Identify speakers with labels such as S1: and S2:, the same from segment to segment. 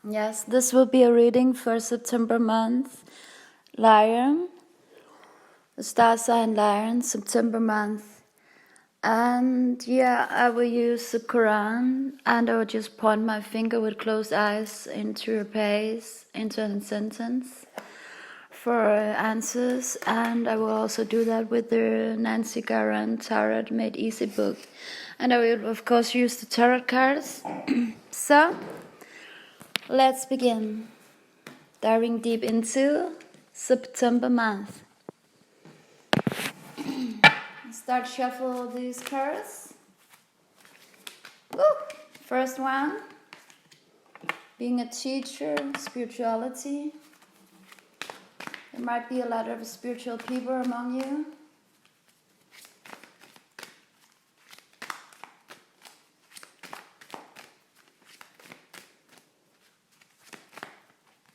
S1: Yes, this will be a reading for September month. Lion, the star sign Lion, September month. And yeah, I will use the Quran and I will just point my finger with closed eyes into a page, into a sentence for answers. And I will also do that with the Nancy Guerin Tarot Made Easy book. And I will, of course, use the tarot cards. So, let's begin. Diving deep into September month. Start shuffle these cards. Woo! First one, being a teacher, spirituality. There might be a lot of spiritual people among you.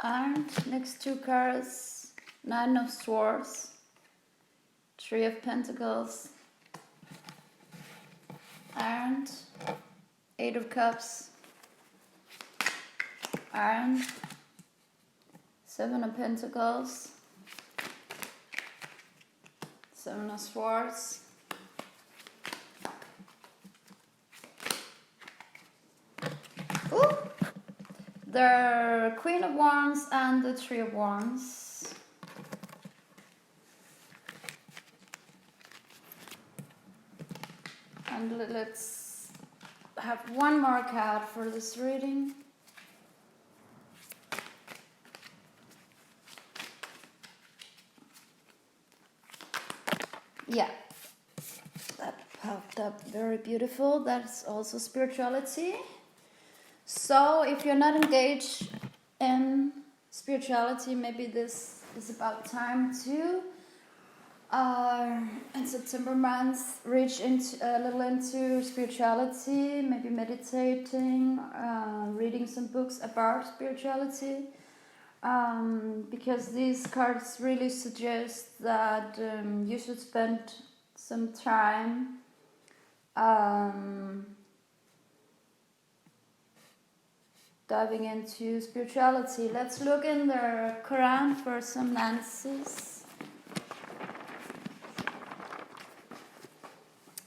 S1: And next two cards, Nine of Swords, Three of Pentacles, and Eight of Cups, and Seven of Pentacles, Seven of Swords, the Queen of Wands and the Three of Wands. And let's have one more card for this reading. Yeah, that popped up very beautiful. That's also spirituality. So if you're not engaged in spirituality, maybe this is about time to in September month reach into a little into spirituality, maybe meditating, reading some books about spirituality, because these cards really suggest that you should spend some time diving into spirituality. Let's look in the Quran for some answers.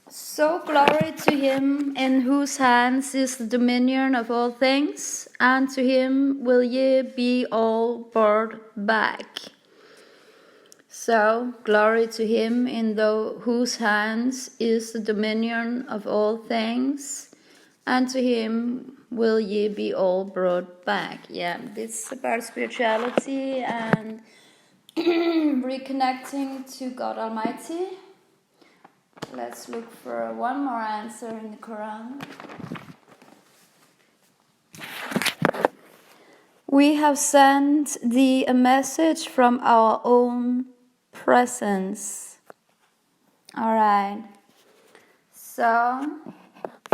S1: So glory to him in whose hands is the dominion of all things, and to him will ye be all brought back. So glory to him in whose hands is the dominion of all things, and to him will ye be all brought back. Yeah, this is about spirituality and reconnecting to God Almighty. Let's look for one more answer in the Quran. We have sent thee a message from our own presence. All right. So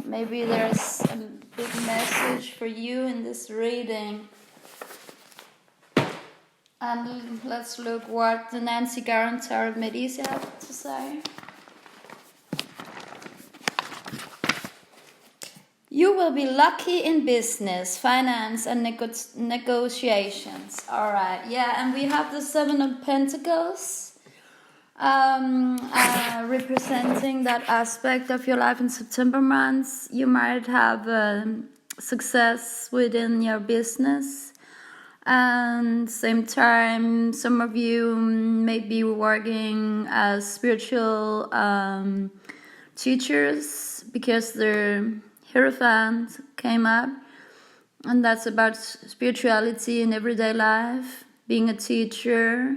S1: maybe there's a big message for you in this reading. And let's look what the Nancy Guerin Tarot Made Easy have to say. You will be lucky in business, finance, and negotiations. All right, yeah, and we have the Seven of Pentacles representing that aspect of your life in September months. You might have success within your business, and same time, some of you may be working as spiritual teachers because they're Hierophant came up, and that's about spirituality in everyday life, being a teacher,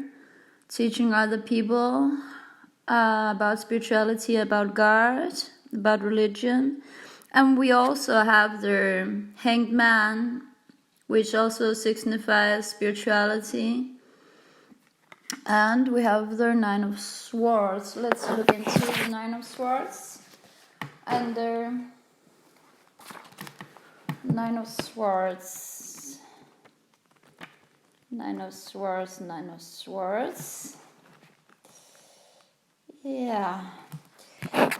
S1: teaching other people about spirituality, about God, about religion. And we also have the Hanged Man, which also signifies spirituality. And we have the Nine of Swords. Let's look into the Nine of Swords and the Nine of Swords, Nine of Swords, Nine of Swords. Yeah.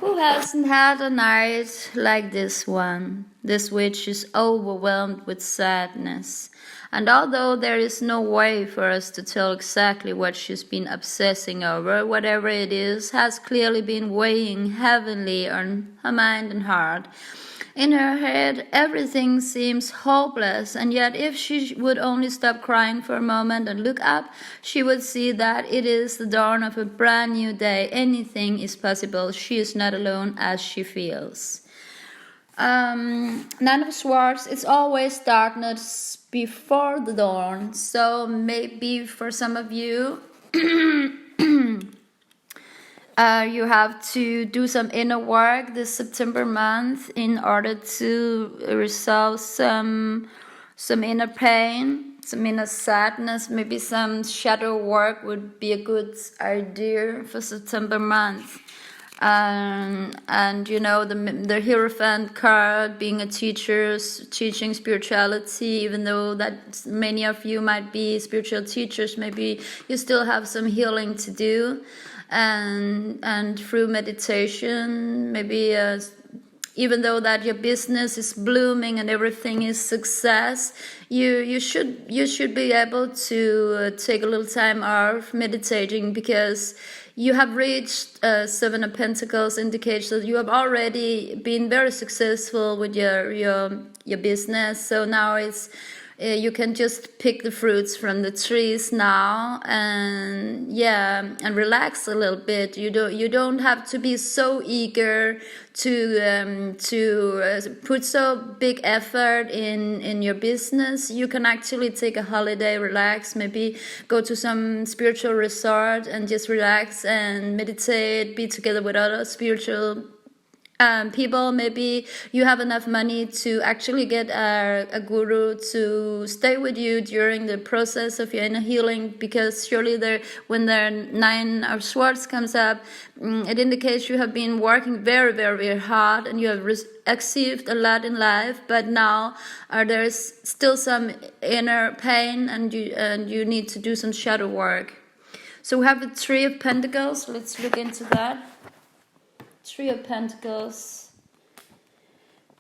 S1: Who hasn't had a night like this one? This witch is overwhelmed with sadness. And although there is no way for us to tell exactly what she's been obsessing over, whatever it is has clearly been weighing heavily on her mind and heart. In her head, everything seems hopeless, and yet if she would only stop crying for a moment and look up, she would see that it is the dawn of a brand new day. Anything is possible. She is not alone as she feels. Nine of Swords, it's always darkness before the dawn. So maybe for some of you, you have to do some inner work this September month in order to resolve some inner pain, some inner sadness. Maybe some shadow work would be a good idea for September month. And you know, the Hierophant card, being a teacher, teaching spirituality, even though that many of you might be spiritual teachers, maybe you still have some healing to do. And through meditation, maybe even though that your business is blooming and everything is success, you should be able to take a little time off meditating, because you have reached Seven of Pentacles, indicates that you have already been very successful with your business. So now it's you can just pick the fruits from the trees now, and relax a little bit. You don't have to be so eager to put so big effort in your business. You can actually take a holiday, relax, maybe go to some spiritual resort and just relax and meditate, be together with other spiritual people. Maybe you have enough money to actually get a guru to stay with you during the process of your inner healing, because surely when the Nine of Swords comes up, it indicates you have been working very, very, very hard and you have achieved a lot in life, but now there is still some inner pain, and you need to do some shadow work. So we have the Three of Pentacles. Let's look into that. Three of Pentacles.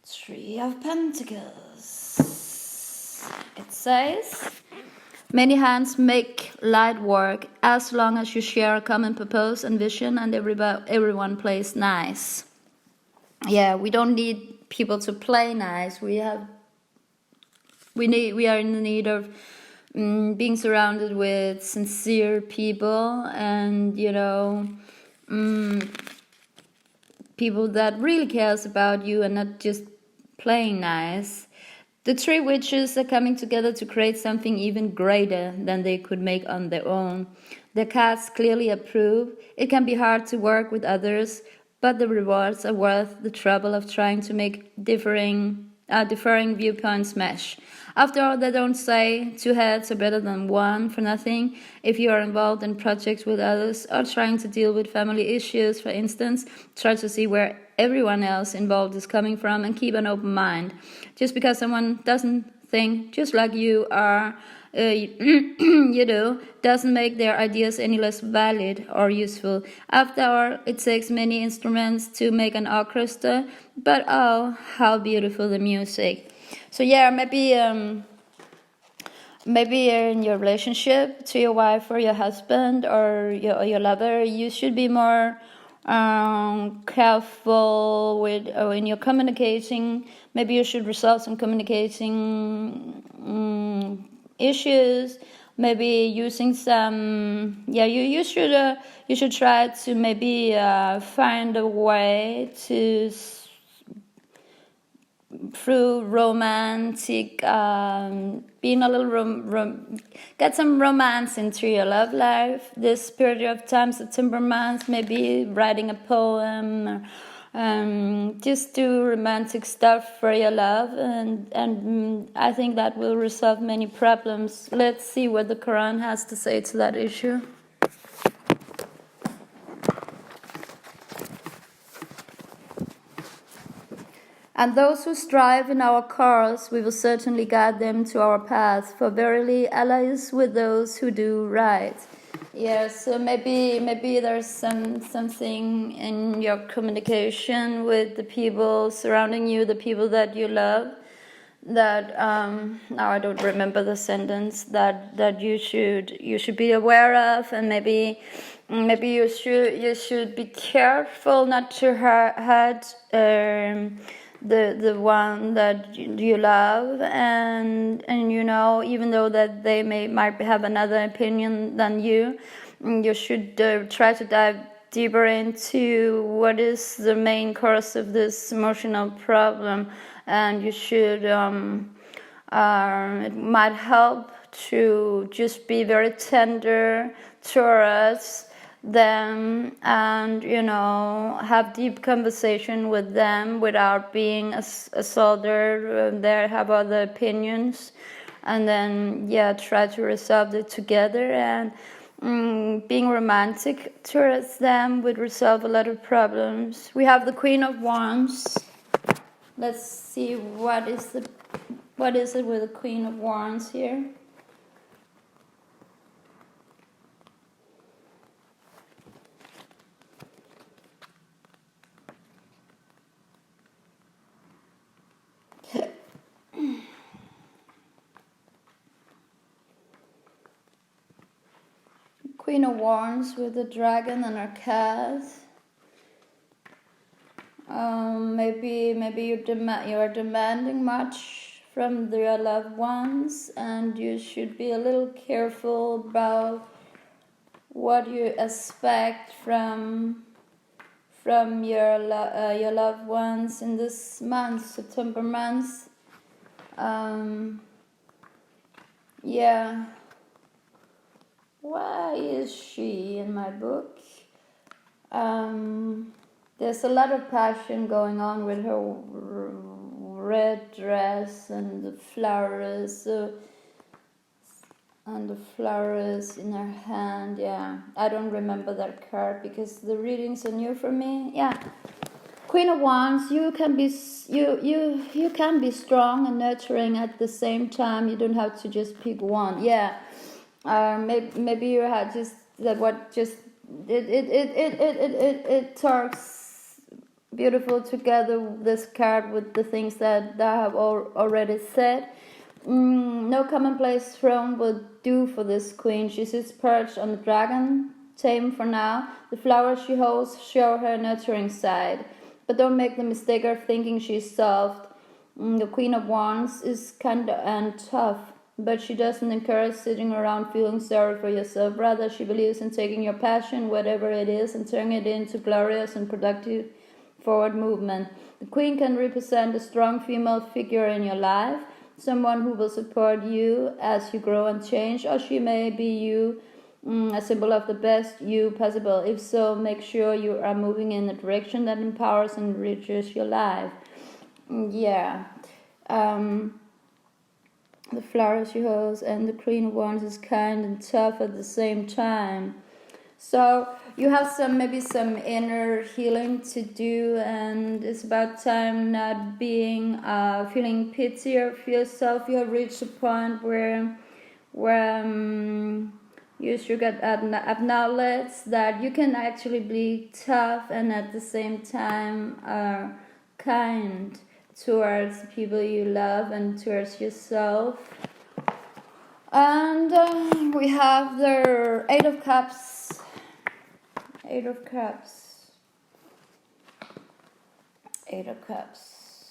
S1: Three of Pentacles. It says, many hands make light work as long as you share a common purpose and vision, and everyone plays nice. Yeah, we don't need people to play nice. We are in the need of being surrounded with sincere people, and people that really cares about you and not just playing nice. The three witches are coming together to create something even greater than they could make on their own. The cards clearly approve. It can be hard to work with others, but the rewards are worth the trouble of trying to make differing viewpoints mesh. After all, they don't say two heads are better than one for nothing. If you are involved in projects with others or trying to deal with family issues, for instance, try to see where everyone else involved is coming from and keep an open mind. Just because someone doesn't think just like you are, doesn't make their ideas any less valid or useful. After all, it takes many instruments to make an orchestra, but oh, how beautiful the music. So yeah, maybe in your relationship to your wife or your husband or your lover, you should be more careful with in your communicating. Maybe you should resolve some communicating issues. Maybe using some you should try to maybe find a way to through romantic, being a little get some romance into your love life this period of time, September month. Maybe writing a poem, just do romantic stuff for your love, and I think that will resolve many problems. Let's see what the Quran has to say to that issue. And those who strive in our cause, we will certainly guide them to our path. For verily, Allah is with those who do right. Yeah, so maybe there's something in your communication with the people surrounding you, the people that you love, that now I don't remember the sentence, that you should be aware of, and maybe you should be careful not to hurt the one that you love, and you know, even though that they might have another opinion than you, you should try to dive deeper into what is the main cause of this emotional problem, and you should it might help to just be very tender towards them, and you know, have deep conversation with them without being a soldier. They have other opinions, and then yeah, try to resolve it together. And being romantic towards them would resolve a lot of problems. We have the Queen of Wands. Let's see what is it with the Queen of Wands here. Queen of Wands with the dragon and her cat. Maybe you are demanding much from your loved ones, and you should be a little careful about what you expect from your loved ones in this month, September month. Yeah. Why is she in my book? There's a lot of passion going on with her red dress and the flowers in her hand. Yeah, I don't remember that card because the readings are new for me. Yeah, Queen of Wands. You can be strong and nurturing at the same time. You don't have to just pick one. Yeah. Maybe you had just that what just it talks beautiful together, this card, with the things that I have already said. No commonplace throne would do for this queen. She sits perched on the dragon, tame for now. The flowers she holds show her nurturing side, but don't make the mistake of thinking she's soft. The Queen of Wands is kind and tough, but she doesn't encourage sitting around feeling sorry for yourself. Rather, she believes in taking your passion, whatever it is, and turning it into glorious and productive forward movement. The Queen can represent a strong female figure in your life, someone who will support you as you grow and change, or she may be you, a symbol of the best you possible. If so, make sure you are moving in a direction that empowers and enriches your life. Yeah. The flowers she holds and the Queen of Wands is kind and tough at the same time. So you have maybe some inner healing to do, and it's about time not being feeling pity or for yourself. You have reached a point where you should acknowledge that you can actually be tough and at the same time kind towards the people you love and towards yourself. And we have the Eight of Cups. Eight of Cups. Eight of Cups.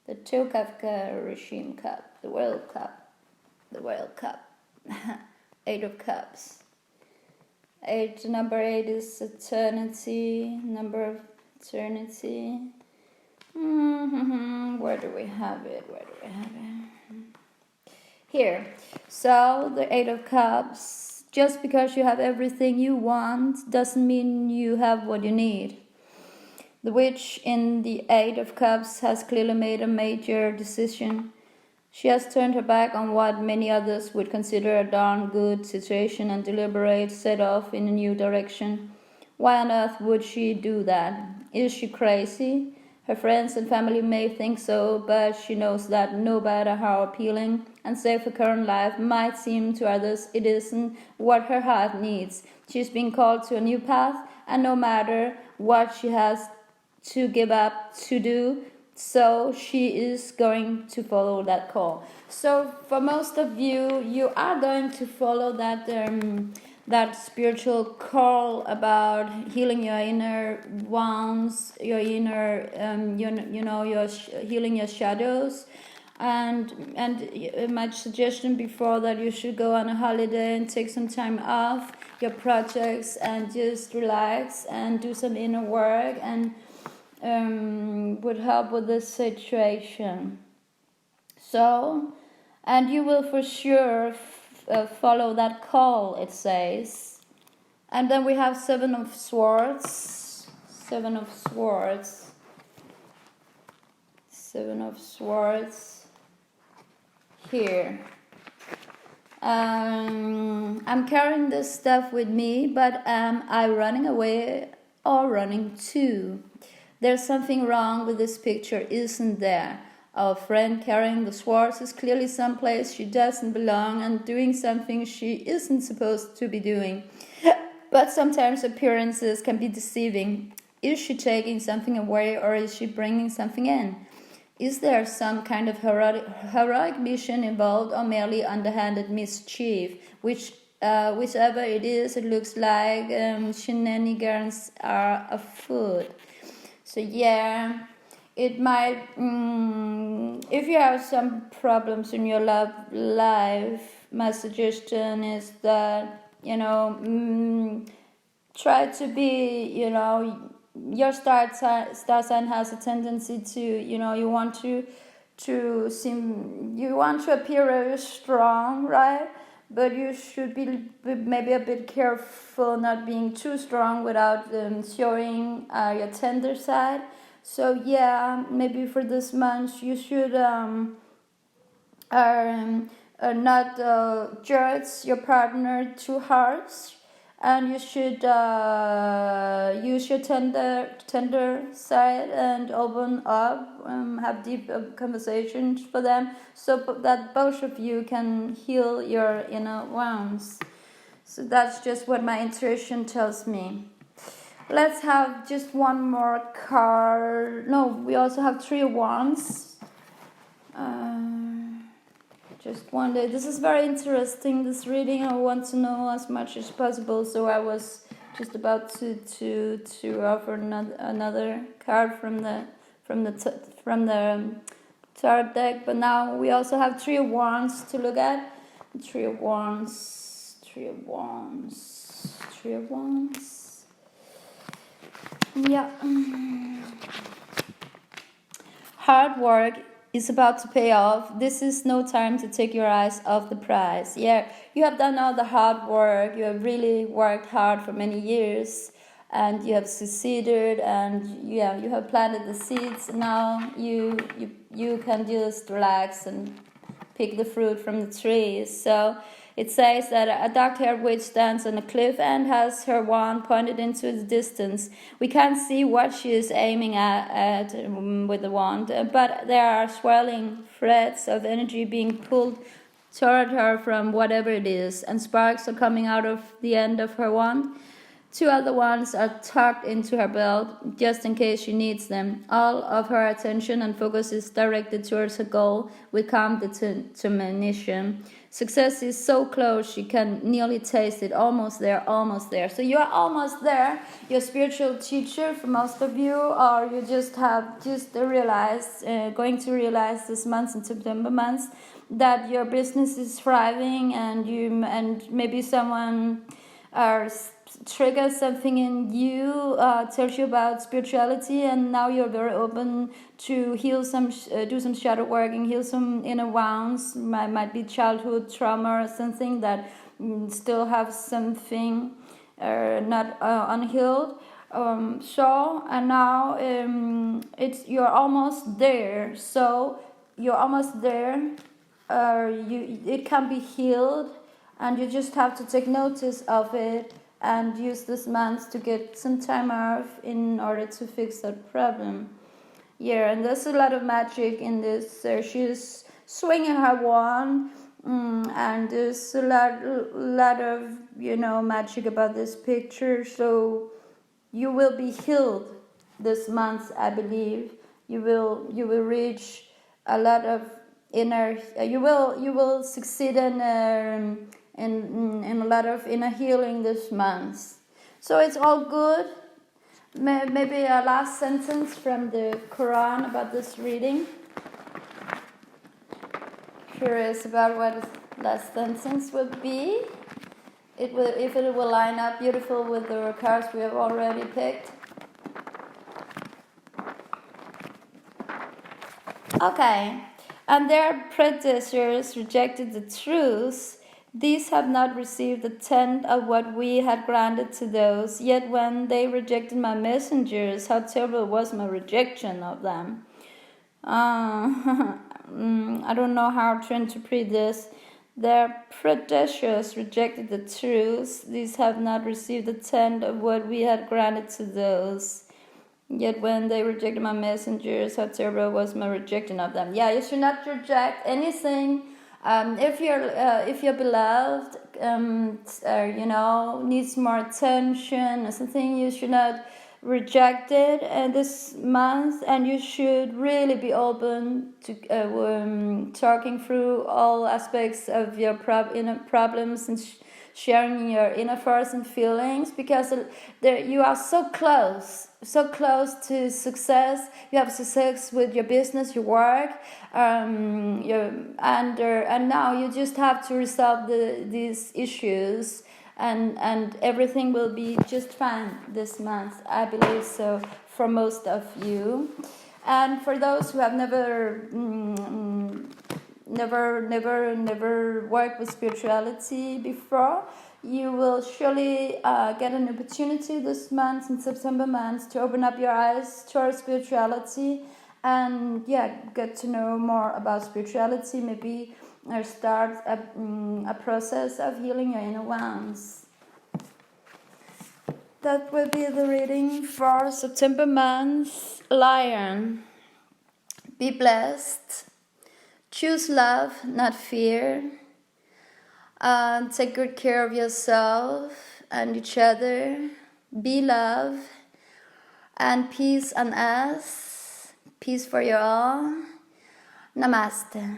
S1: The Tokafka Regime Cup. The World Cup. The World Cup. Eight of Cups. Number 8 is eternity. Number of eternity. Where do we have it? Here. So the Eight of Cups. Just because you have everything you want doesn't mean you have what you need. The witch in the Eight of Cups has clearly made a major decision. She has turned her back on what many others would consider a darn good situation and deliberately set off in a new direction. Why on earth would she do that? Is she crazy? Her friends and family may think so, but she knows that no matter how appealing and safe her current life might seem to others, it isn't what her heart needs. She's being called to a new path, and no matter what she has to give up to do, so she is going to follow that call. So for most of you, you are going to follow that spiritual call about healing your inner wounds, your inner, healing your shadows. And my suggestion before that you should go on a holiday and take some time off your projects and just relax and do some inner work, and would help with this situation. So, and you will for sure follow that call, it says. And then we have Seven of Swords. Seven of Swords. Seven of Swords. Here. I'm carrying this stuff with me, but am I running away or running too? There's something wrong with this picture, isn't there? Our friend carrying the swords is clearly someplace she doesn't belong and doing something she isn't supposed to be doing. But sometimes appearances can be deceiving. Is she taking something away or is she bringing something in? Is there some kind of heroic mission involved or merely underhanded mischief? Whichever it is, it looks like shenanigans are afoot. So yeah, it might, if you have some problems in your love life, my suggestion is that, try to be, your star sign has a tendency to, you want to appear very strong, right? But you should be maybe a bit careful not being too strong without showing your tender side. So yeah, maybe for this month you should not judge your partner too harsh, and you should use your tender side and open up, have deep conversations for them, so that both of you can heal your inner wounds. So that's just what my intuition tells me. Let's have just one more card. No, we also have 3 of Wands. Just one day. This is very interesting, this reading. I want to know as much as possible, so I was just about to offer another card from the tarot deck. But now we also have 3 of Wands to look at. 3 of Wands, 3 of Wands, 3 of Wands. Yeah. Hard work is about to pay off. This is no time to take your eyes off the prize. Yeah, you have done all the hard work. You have really worked hard for many years, and you have succeeded, and yeah, you have planted the seeds. Now you can just relax and pick the fruit from the trees. So it says that a dark-haired witch stands on a cliff and has her wand pointed into the distance. We can't see what she is aiming at with the wand, but there are swirling threads of energy being pulled toward her from whatever it is, and sparks are coming out of the end of her wand. 2 other ones are tucked into her belt, just in case she needs them. All of her attention and focus is directed towards her goal with calm determination. Success is so close, she can nearly taste it. Almost there, almost there. So you're almost there. Your spiritual teacher, for most of you, or you just have realized, going to realize this month, in September month, that your business is thriving, and maybe someone triggers something in you, tells you about spirituality, and now you're very open to heal do some shadow work and heal some inner wounds. Might be childhood trauma or something that still have something not unhealed. And now you're almost there. So you're almost there. It can be healed, and you just have to take notice of it and use this month to get some time off in order to fix that problem. year, and there's a lot of magic in this. She's swinging her wand, and there's a lot of magic about this picture. So you will be healed this month, I believe. You will reach a lot of inner. You will succeed in a lot of inner healing this month. So it's all good. Maybe a last sentence from the Quran about this reading. Curious about what the last sentence would be. If it will line up beautiful with the cards we have already picked. Okay. And their predecessors rejected the truth. These have not received a tenth of what we had granted to those. Yet when they rejected my messengers, how terrible was my rejection of them. I don't know how to interpret this. Their predecessors rejected the truth. These have not received a tenth of what we had granted to those. Yet when they rejected my messengers, how terrible was my rejection of them. Yeah, you should not reject anything. If your beloved, needs more attention or something, you should not reject it this month, and you should really be open to talking through all aspects of your inner problems and sharing your inner thoughts and feelings, because you are so close to success. You have success with your business, your work, and now you just have to resolve these issues, and everything will be just fine this month. I believe so for most of you, and for those who have never worked with spirituality before, you will surely get an opportunity this month, in September month, to open up your eyes towards spirituality and get to know more about spirituality, maybe start a process of healing your inner wounds. That will be the reading for September month. Lion. Be blessed. Choose love, not fear. Take good care of yourself and each other. Be love. And peace on us. Peace for you all. Namaste.